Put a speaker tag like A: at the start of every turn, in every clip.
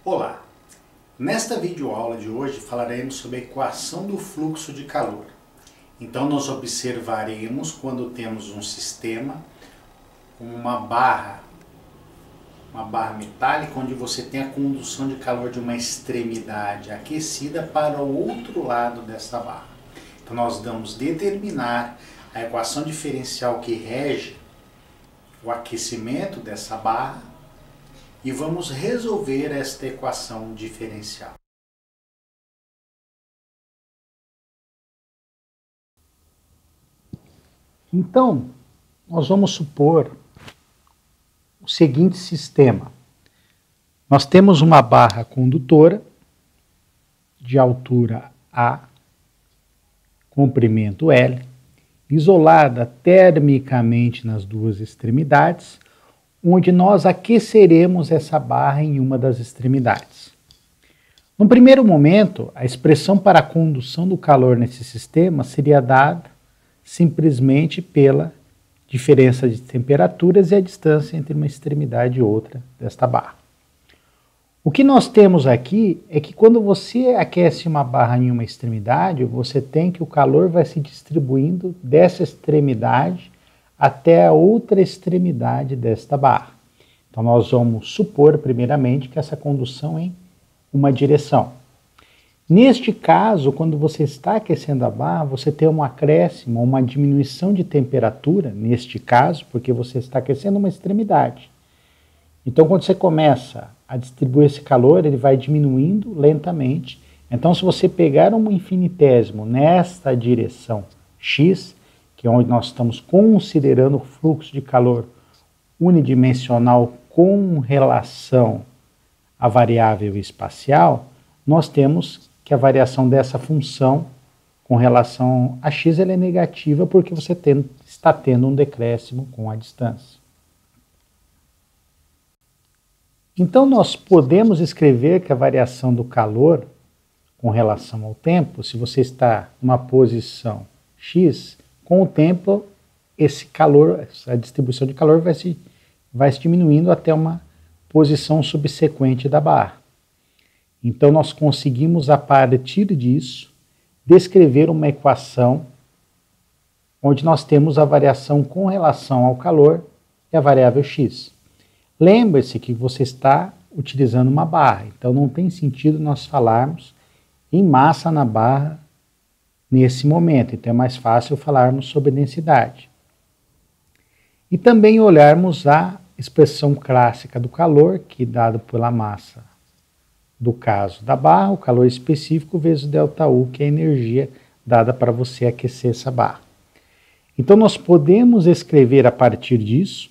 A: Olá! Nesta videoaula de hoje falaremos sobre a equação do fluxo de calor. Então nós observaremos quando temos um sistema com uma barra metálica onde você tem a condução de calor de uma extremidade aquecida para o outro lado desta barra. Então nós vamos determinar a equação diferencial que rege o aquecimento dessa barra e vamos resolver esta equação diferencial. Então, nós vamos supor o seguinte sistema. Nós temos uma barra condutora de altura A, comprimento L, isolada termicamente nas duas extremidades, onde nós aqueceremos essa barra em uma das extremidades. No primeiro momento, a expressão para a condução do calor nesse sistema seria dada simplesmente pela diferença de temperaturas e a distância entre uma extremidade e outra desta barra. O que nós temos aqui é que quando você aquece uma barra em uma extremidade, você tem que o calor vai se distribuindo dessa extremidade até a outra extremidade desta barra. Então nós vamos supor primeiramente que essa condução é em uma direção. Neste caso, quando você está aquecendo a barra, você tem um acréscimo, uma diminuição de temperatura, neste caso, porque você está aquecendo uma extremidade. Então quando você começa a distribuir esse calor, ele vai diminuindo lentamente. Então se você pegar um infinitésimo nesta direção x, que é onde nós estamos considerando o fluxo de calor unidimensional com relação à variável espacial, nós temos que a variação dessa função com relação a x ela é negativa porque você está tendo um decréscimo com a distância. Então nós podemos escrever que a variação do calor com relação ao tempo, se você está numa posição x, com o tempo, esse calor, a distribuição de calor vai se diminuindo até uma posição subsequente da barra. Então, nós conseguimos, a partir disso, descrever uma equação onde nós temos a variação com relação ao calor e a variável x. Lembre-se que você está utilizando uma barra, então não tem sentido nós falarmos em massa na barra nesse momento, então é mais fácil falarmos sobre densidade. E também olharmos a expressão clássica do calor, que é dado pela massa do caso da barra, o calor específico vezes o ΔU, que é a energia dada para você aquecer essa barra. Então nós podemos escrever a partir disso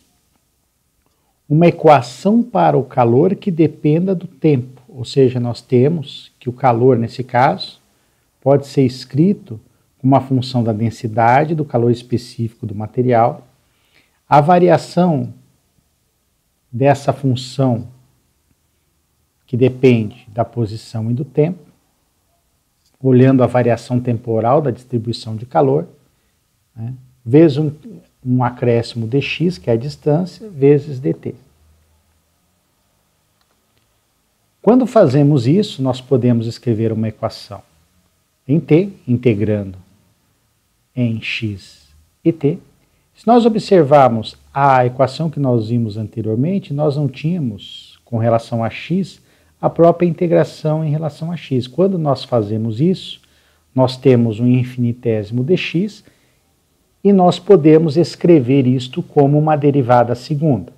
A: uma equação para o calor que dependa do tempo, ou seja, nós temos que o calor, nesse caso, pode ser escrito como uma função da densidade, do calor específico do material. A variação dessa função, que depende da posição e do tempo, olhando a variação temporal da distribuição de calor, né, vezes um acréscimo dx, que é a distância, vezes dt. Quando fazemos isso, nós podemos escrever uma equação em t, integrando em x e t. Se nós observarmos a equação que nós vimos anteriormente, nós não tínhamos, com relação a x, a própria integração em relação a x. Quando nós fazemos isso, nós temos um infinitésimo dx e nós podemos escrever isto como uma derivada segunda.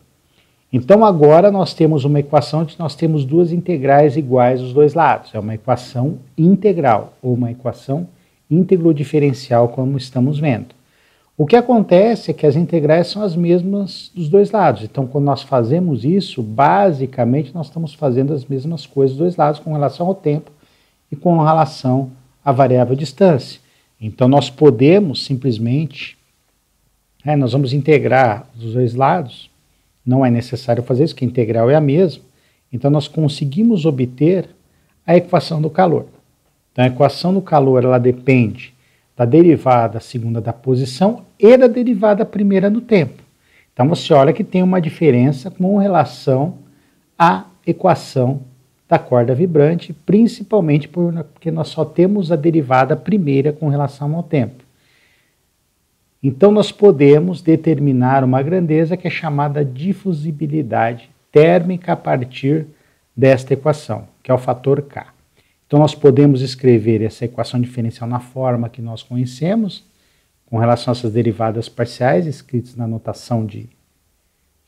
A: Então agora nós temos uma equação onde nós temos duas integrais iguais aos dois lados. É uma equação integral ou uma equação íntegro diferencial, como estamos vendo. O que acontece é que as integrais são as mesmas dos dois lados. Então, quando nós fazemos isso, basicamente nós estamos fazendo as mesmas coisas dos dois lados com relação ao tempo e com relação à variável distância. Então, nós podemos simplesmente, nós vamos integrar dos dois lados, não é necessário fazer isso, que a integral é a mesma. Então, nós conseguimos obter a equação do calor. Então, a equação do calor ela depende da derivada segunda da posição e da derivada primeira do tempo. Então você olha que tem uma diferença com relação à equação da corda vibrante, principalmente porque nós só temos a derivada primeira com relação ao tempo. Então nós podemos determinar uma grandeza que é chamada difusibilidade térmica a partir desta equação, que é o fator K. Então nós podemos escrever essa equação diferencial na forma que nós conhecemos, com relação a essas derivadas parciais escritas na notação de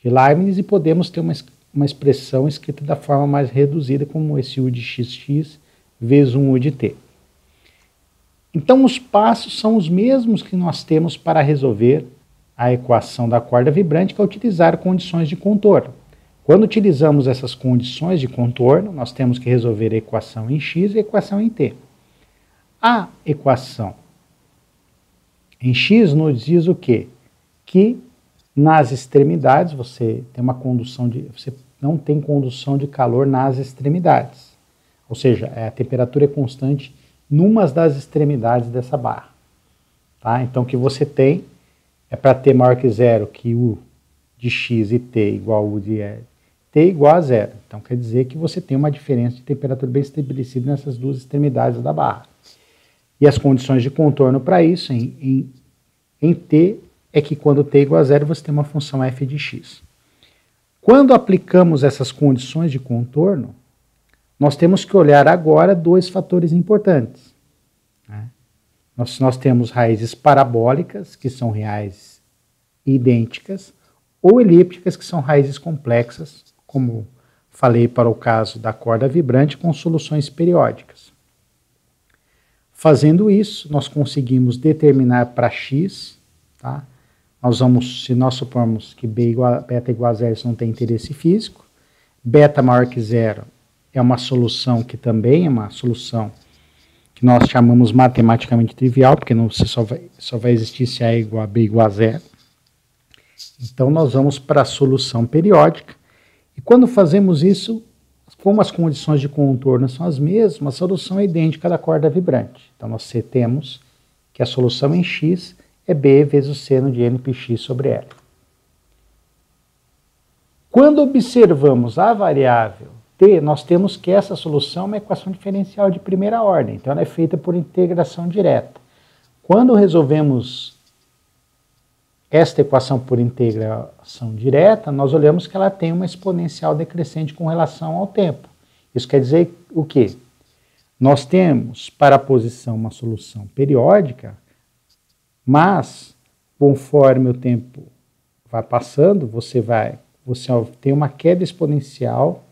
A: Leibniz, e podemos ter uma expressão escrita da forma mais reduzida, como esse U de xx vezes 1 U de t. Então os passos são os mesmos que nós temos para resolver a equação da corda vibrante, que é utilizar condições de contorno. Quando utilizamos essas condições de contorno, nós temos que resolver a equação em x e a equação em t. A equação em x nos diz o quê? Que nas extremidades você não tem condução de calor nas extremidades. Ou seja, a temperatura é constante numa das extremidades dessa barra. Tá? Então o que você tem é para t maior que zero, que U de x e t igual a U de t igual a zero. Então quer dizer que você tem uma diferença de temperatura bem estabelecida nessas duas extremidades da barra. E as condições de contorno para isso em t é que quando t é igual a zero você tem uma função f de x. Quando aplicamos essas condições de contorno, nós temos que olhar agora dois fatores importantes. Né? Nós temos raízes parabólicas, que são reais idênticas, ou elípticas, que são raízes complexas, como falei para o caso da corda vibrante, com soluções periódicas. Fazendo isso, nós conseguimos determinar para x, tá? Se nós supormos que beta igual a zero, isso não tem interesse físico, beta maior que zero é uma solução que também é uma solução que nós chamamos matematicamente trivial, porque só vai existir se A é igual a B igual a zero. Então nós vamos para a solução periódica, e quando fazemos isso, como as condições de contorno são as mesmas, a solução é idêntica da corda vibrante. Então nós temos que a solução em x é B vezes o seno de nπx sobre L. Quando observamos a variável t, nós temos que essa solução é uma equação diferencial de primeira ordem, então ela é feita por integração direta. Quando resolvemos esta equação por integração direta, nós olhamos que ela tem uma exponencial decrescente com relação ao tempo. Isso quer dizer o quê? Nós temos para a posição uma solução periódica, mas conforme o tempo vai passando, você tem uma queda exponencial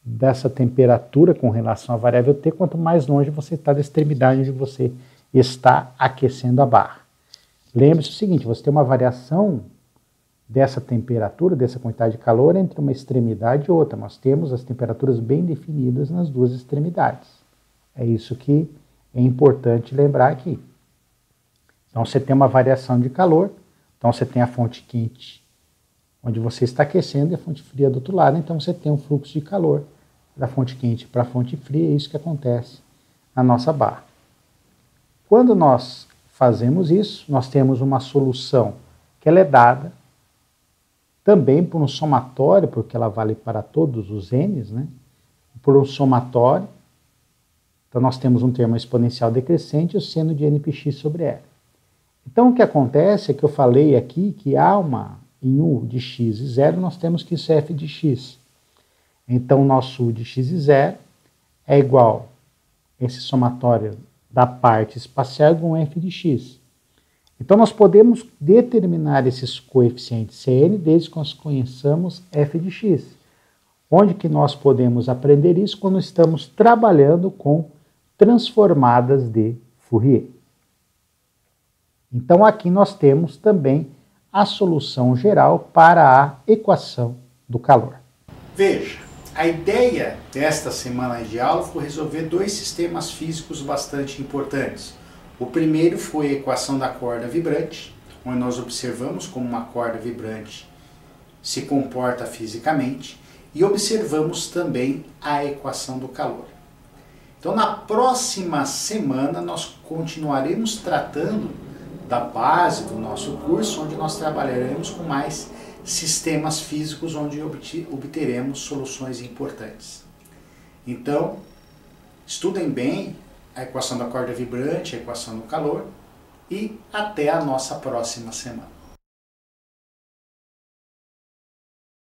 A: dessa temperatura com relação à variável t, quanto mais longe você está da extremidade onde você está aquecendo a barra. Lembre-se o seguinte, você tem uma variação dessa temperatura, dessa quantidade de calor entre uma extremidade e outra. Nós temos as temperaturas bem definidas nas duas extremidades. É isso que é importante lembrar aqui. Então você tem uma variação de calor, então você tem a fonte quente onde você está aquecendo e a fonte fria do outro lado, então você tem um fluxo de calor da fonte quente para a fonte fria, é isso que acontece na nossa barra. Quando nós fazemos isso, nós temos uma solução que ela é dada também por um somatório, porque ela vale para todos os n's, né? Por um somatório, então nós temos um termo exponencial decrescente, o seno de nπx sobre L. Então o que acontece é que eu falei aqui que em U de x e zero, nós temos que isso é f de x. Então, o nosso U de x e zero é igual a esse somatório da parte espacial com f de x. Então, nós podemos determinar esses coeficientes Cn desde que nós conheçamos f de x. Onde que nós podemos aprender isso? Quando estamos trabalhando com transformadas de Fourier. Então, aqui nós temos também a solução geral para a equação do calor. Veja, a ideia desta semana de aula foi resolver dois sistemas físicos bastante importantes. O primeiro foi a equação da corda vibrante, onde nós observamos como uma corda vibrante se comporta fisicamente, e observamos também a equação do calor. Então, na próxima semana, nós continuaremos tratando da base do nosso curso, onde nós trabalharemos com mais sistemas físicos, onde obteremos soluções importantes. Então, estudem bem a equação da corda vibrante, a equação do calor, e até a nossa próxima semana.